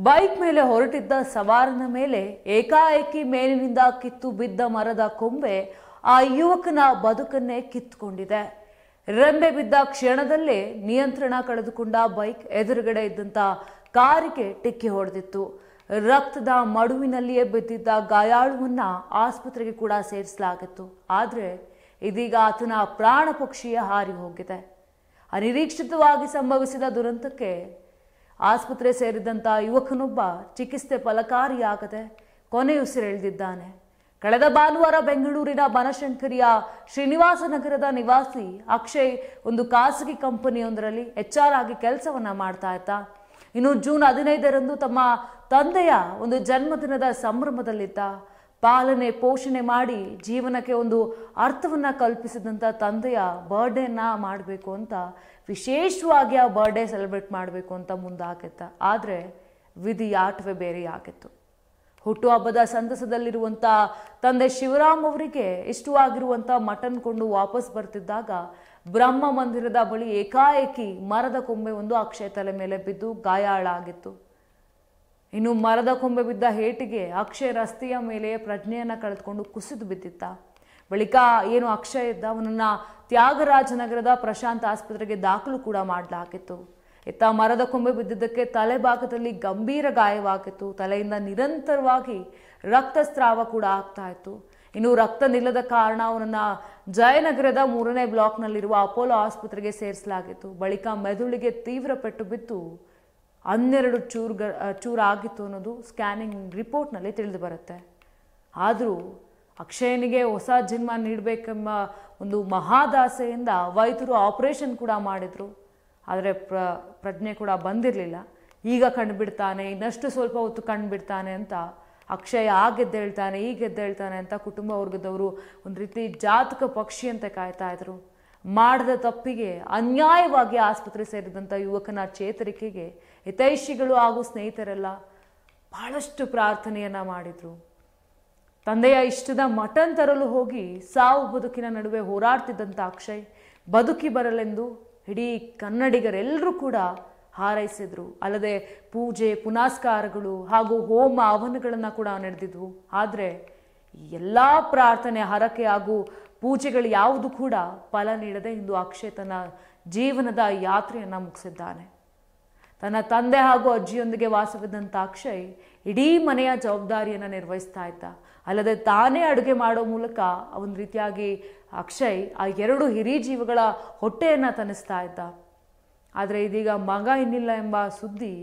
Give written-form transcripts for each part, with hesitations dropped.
Bike ಮೇಲೆ ಹೊರಟಿದ್ದ ಸವಾರನ ಮೇಲೆ ಏಕಾಏಕಿ ಮೇಲಿನಿಂದ ಕಿತ್ತು ಬಿದ್ದ ಮರದ ಕೊಂಬೆ ಆ ಯುವಕನ ಬದುಕನ್ನೇ ಕಿತ್ತುಕೊಂಡಿದೆ. ರೆಂಬೆ ಬಿದ್ದ ಕ್ಷಣದಲ್ಲೇ ನಿಯಂತ್ರಣ ಕಳೆದುಕೊಂಡ ಬೈಕ್ ಎದುರುಗಡೆ ಇದ್ದಂತ ಕಾರಿಗೆ ಡಿಕ್ಕಿ ಹೊಡೆದಿತ್ತು. ರಕ್ತದ ಮಡುವಿನಲ್ಲಿಯೇ ಬಿದ್ದಿದ್ದ ಗಾಯಾಳುವನ್ನ ಆಸ್ಪತ್ರೆಗೆ ಕೂಡ ಸೇರಿಸಲಾಗಿತ್ತು. ಆದರೆ ಇದೀಗ ಆತನ ಪ್ರಾಣ ಪಕ್ಷಿಯೇ ಹಾರಿ ಹೋಗಿದೆ. ಅನಿರೀಕ್ಷಿತವಾಗಿ ಸಂಭವಿಸಿದ ದುರಂತಕ್ಕೆ ಆಸ್ಪತ್ರೆ ಸೇರಿದಂತ ಯುವಕನೊಬ್ಬ ಚಿಕಿತ್ಸೆ ಫಲಕಾರಿಯಾಗದೆ ಕೊನೆಯುಸಿರೆಳೆದಿದ್ದಾನೆ. ಕಳೆದ ಭಾನುವಾರ ಬೆಂಗಳೂರಿನ ಬನಶಂಕರಿಯ ಶ್ರೀನಿವಾಸ ನಗರದ ನಿವಾಸಿ ಅಕ್ಷಯ್ ಒಂದು ಖಾಸಗಿ ಕಂಪನಿಯೊಂದರಲ್ಲಿ HR ಆಗಿ ಕೆಲಸವನ್ನ ಮಾಡ್ತಾ ಇದ್ದ. ಇನ್ನು ಜೂನ್ 15ರಂದು ತಮ್ಮ ತಂದೆಯ ಒಂದು ಜನ್ಮದಿನದ ಸಂಭ್ರಮದಲ್ಲಿದ್ದ. ಪಾಲನೆ ಪೋಷಣೆ ಮಾಡಿ ಜೀವನಕ್ಕೆ ಒಂದು ಅರ್ಥವನ್ನ ಕಲ್ಪಿಸಿದಂತ ತಂದೆಯ ಬರ್ಡೇನ ಮಾಡಬೇಕು ಅಂತ ವಿಶೇಷವಾಗಿ ಆ ಬರ್ಡೇ ಸೆಲೆಬ್ರೇಟ್ ಮಾಡಬೇಕು ಅಂತ ಮುಂದಾಗಿದ್ದ. ಆದರೆ ವಿಧಿ ಆಟವೇ ಬೇರೆಯಾಗಿತ್ತು. ಹುಟ್ಟುಹಬ್ಬದ ಸಂತಸದಲ್ಲಿರುವಂಥ ತಂದೆ ಶಿವರಾಮ್ ಅವರಿಗೆ ಇಷ್ಟವಾಗಿರುವಂಥ ಮಟನ್ ಕೊಂಡು ವಾಪಸ್ ಬರ್ತಿದ್ದಾಗ ಬ್ರಹ್ಮ ಮಂದಿರದ ಬಳಿ ಏಕಾಏಕಿ ಮರದ ಕೊಂಬೆ ಒಂದು ಅಕ್ಷಯ್ ತಲೆ ಮೇಲೆ ಬಿದ್ದು ಗಾಯಾಳಾಗಿತ್ತು. ಇನ್ನು ಮರದ ಕೊಂಬೆ ಬಿದ್ದ ಹೇಟಿಗೆ ಅಕ್ಷಯ್ ರಸ್ತೆಯ ಮೇಲೆ ಪ್ರಜ್ಞೆಯನ್ನ ಕಳೆದುಕೊಂಡು ಕುಸಿದು ಬಿದ್ದಿದ್ದ. ಬಳಿಕ ಏನು ಅಕ್ಷಯ್ ಇದ್ದ ಅವನನ್ನ ತ್ಯಾಗರಾಜನಗರದ ಪ್ರಶಾಂತ್ ಆಸ್ಪತ್ರೆಗೆ ದಾಖಲು ಕೂಡ ಮಾಡಲಾಗಿತ್ತು. ಇತ್ತ ಮರದ ಕೊಂಬೆ ಬಿದ್ದಿದ್ದಕ್ಕೆ ತಲೆ ಭಾಗದಲ್ಲಿ ಗಂಭೀರ ಗಾಯವಾಗಿತ್ತು. ತಲೆಯಿಂದ ನಿರಂತರವಾಗಿ ರಕ್ತಸ್ರಾವ ಕೂಡ ಆಗ್ತಾ ಇತ್ತು. ಇನ್ನು ರಕ್ತ ನಿಲ್ಲದ ಕಾರಣ ಅವನನ್ನ ಜಯನಗರದ 3ನೇ ಬ್ಲಾಕ್ನಲ್ಲಿರುವ ಅಪೋಲೋ ಆಸ್ಪತ್ರೆಗೆ ಸೇರಿಸಲಾಗಿತ್ತು. ಬಳಿಕ ಮೆದುಳಿಗೆ ತೀವ್ರ ಪೆಟ್ಟು ಬಿದ್ದು 12 ಚೂರಾಗಿತ್ತು ಅನ್ನೋದು ಸ್ಕ್ಯಾನಿಂಗ್ ರಿಪೋರ್ಟ್ನಲ್ಲಿ ತಿಳಿದು ಬರುತ್ತೆ. ಆದರೂ ಅಕ್ಷಯನಿಗೆ ಹೊಸ ಜನ್ಮ ನೀಡಬೇಕೆಂಬ ಒಂದು ಮಹಾದಾಸೆಯಿಂದ ವೈದ್ಯರು ಆಪರೇಷನ್ ಕೂಡ ಮಾಡಿದ್ರು. ಆದರೆ ಪ್ರಜ್ಞೆ ಕೂಡ ಬಂದಿರಲಿಲ್ಲ. ಈಗ ಕಂಡುಬಿಡ್ತಾನೆ, ಇನ್ನಷ್ಟು ಸ್ವಲ್ಪ ಹೊತ್ತು ಕಂಡುಬಿಡ್ತಾನೆ ಅಂತ ಅಕ್ಷಯ್ ಗೆದ್ದೇಳ್ತಾನೆ, ಗೆದ್ದೇಳ್ತಾನೆ ಅಂತ ಕುಟುಂಬ ವರ್ಗದವರು ಒಂದು ರೀತಿ ಜಾತಕ ಪಕ್ಷಿ ಅಂತ ಕಾಯ್ತಾ ಇದ್ರು. ಮಾಡದ ತಪ್ಪಿಗೆ ಅನ್ಯಾಯವಾಗಿ ಆಸ್ಪತ್ರೆ ಸೇರಿದಂಥ ಯುವಕನ ಚೇತರಿಕೆಗೆ ಹಿತೈಷಿಗಳು ಹಾಗೂ ಸ್ನೇಹಿತರೆಲ್ಲ ಬಹಳಷ್ಟು ಪ್ರಾರ್ಥನೆಯನ್ನ ಮಾಡಿದ್ರು. ತಂದೆಯ ಇಷ್ಟದ ಮಟನ್ ತರಲು ಹೋಗಿ ಸಾವು ಬದುಕಿನ ನಡುವೆ ಹೋರಾಡ್ತಿದ್ದಂಥ ಅಕ್ಷಯ್ ಬದುಕಿ ಬರಲೆಂದು ಇಡೀ ಕನ್ನಡಿಗರೆಲ್ಲರೂ ಕೂಡ ಹಾರೈಸಿದ್ರು. ಅಲ್ಲದೆ ಪೂಜೆ ಪುನಸ್ಕಾರಗಳು ಹಾಗೂ ಹೋಮ ಹವನಗಳನ್ನು ಕೂಡ ನಡೆದಿದ್ವು. ಆದರೆ ಎಲ್ಲ ಪ್ರಾರ್ಥನೆ ಹರಕೆ ಹಾಗೂ ಪೂಜೆಗಳು ಯಾವುದು ಕೂಡ ಫಲ ನೀಡದೆ ಇಂದು ಅಕ್ಷಯ್ ತನ್ನ ಜೀವನದ ಯಾತ್ರೆಯನ್ನು ಮುಗಿಸಿದ್ದಾನೆ. ತನ್ನ ತಂದೆ ಹಾಗೂ ಅಜ್ಜಿಯೊಂದಿಗೆ ವಾಸವಿದ್ದಂಥ ಅಕ್ಷಯ್ ಇಡೀ ಮನೆಯ ಜವಾಬ್ದಾರಿಯನ್ನು ನಿರ್ವಹಿಸ್ತಾ ಇದ್ದ. ಅಲ್ಲದೆ ತಾನೇ ಅಡುಗೆ ಮಾಡೋ ಮೂಲಕ ಒಂದು ರೀತಿಯಾಗಿ ಅಕ್ಷಯ್ ಆ 2 ಹಿರಿ ಜೀವಗಳ ಹೊಟ್ಟೆಯನ್ನು ತನಿಸ್ತಾ ಇದ್ದ. ಆದರೆ ಇದೀಗ ಮಗ ಇನ್ನಿಲ್ಲ ಎಂಬ ಸುದ್ದಿ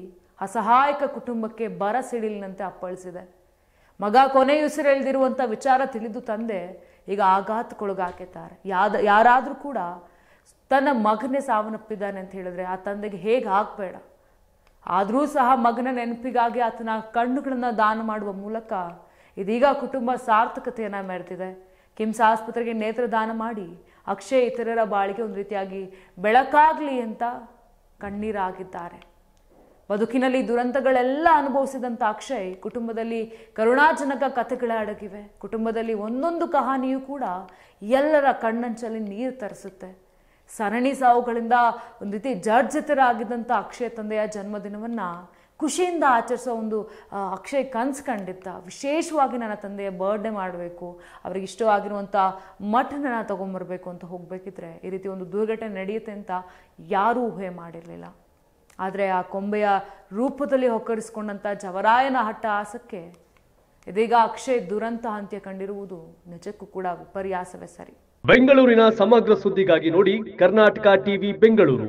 ಅಸಹಾಯಕ ಕುಟುಂಬಕ್ಕೆ ಬರ ಸಿಡಿಲಿನಂತೆ ಅಪ್ಪಳಿಸಿದೆ. ಮಗ ಕೊನೆಯುಸಿರೆಳೆದಿರುವಂಥ ವಿಚಾರ ತಿಳಿದು ತಂದೆ ಈಗ ಆಘಾತಕ್ಕೊಳಗಾಗಿದ್ದಾರೆ. ಯಾರಾದರೂ ಕೂಡ ತನ್ನ ಮಗನೇ ಸಾವನ್ನಪ್ಪಿದ್ದಾನೆ ಅಂತ ಹೇಳಿದ್ರೆ ಆ ತಂದೆಗೆ ಹೇಗೆ ಆಗಬೇಡ. ಆದರೂ ಸಹ ಮಗನ ನೆನಪಿಗಾಗಿ ಆತನ ಕಣ್ಣುಗಳನ್ನು ದಾನ ಮಾಡುವ ಮೂಲಕ ಇದೀಗ ಕುಟುಂಬ ಸಾರ್ಥಕತೆಯನ್ನು ಮೆರೆದಿದೆ. ಕಿಮ್ಸ್ ಆಸ್ಪತ್ರೆಗೆ ನೇತ್ರದಾನ ಮಾಡಿ ಅಕ್ಷಯ್ ಇತರರ ಬಾಳಿಗೆ ಒಂದು ರೀತಿಯಾಗಿ ಬೆಳಕಾಗಲಿ ಅಂತ ಕಣ್ಣೀರಾಗಿದ್ದಾರೆ. ಬದುಕಿನಲ್ಲಿ ದುರಂತಗಳೆಲ್ಲ ಅನುಭವಿಸಿದಂಥ ಅಕ್ಷಯ್ ಕುಟುಂಬದಲ್ಲಿ ಕರುಣಾಜನಕ ಕಥೆಗಳೇ ಅಡಗಿವೆ. ಕುಟುಂಬದಲ್ಲಿ ಒಂದೊಂದು ಕಹಾನಿಯೂ ಕೂಡ ಎಲ್ಲರ ಕಣ್ಣಂಚಲ್ಲಿ ನೀರು ತರಿಸುತ್ತೆ. ಸರಣಿ ಸಾವುಗಳಿಂದ ಒಂದು ರೀತಿ ಜರ್ಜರಿತರಾಗಿದ್ದಂಥ ಅಕ್ಷಯ್ ತಂದೆಯ ಜನ್ಮದಿನವನ್ನ ಖುಷಿಯಿಂದ ಆಚರಿಸೋ ಒಂದು ಅಕ್ಷಯ್ ಕನಸು ಕಂಡಿದ್ದ. ವಿಶೇಷವಾಗಿ ನನ್ನ ತಂದೆಯ ಬರ್ಡೇ ಮಾಡಬೇಕು, ಅವ್ರಿಗೆ ಇಷ್ಟವಾಗಿರುವಂಥ ಮಟನನ್ನು ತೊಗೊಂಬರ್ಬೇಕು ಅಂತ ಹೋಗಬೇಕಿದ್ರೆ ಈ ರೀತಿ ಒಂದು ದುರ್ಘಟನೆ ನಡೆಯುತ್ತೆ ಅಂತ ಯಾರೂ ಊಹೆ ಮಾಡಿರಲಿಲ್ಲ. ಆದರೆ ಆ ಕೊಂಬೆಯ ರೂಪದಲ್ಲಿ ಹೊಕ್ಕರಿಸಿಕೊಂಡಂಥ ಜವರಾಯನ ಹಟ್ಟಹಾಸಕ್ಕೆ ಇದೀಗ ಅಕ್ಷಯ್ ದುರಂತ ಅಂತ್ಯ ಕಂಡಿರುವುದು ನಿಜಕ್ಕೂ ಕೂಡ ವಿಪರ್ಯಾಸವೇ ಸರಿ. ಬೆಂಗಳೂರಿನ ಸಮಗ್ರ ಸುದ್ದಿಗಾಗಿ ನೋಡಿ ಕರ್ನಾಟಕ ಟಿವಿ ಬೆಂಗಳೂರು.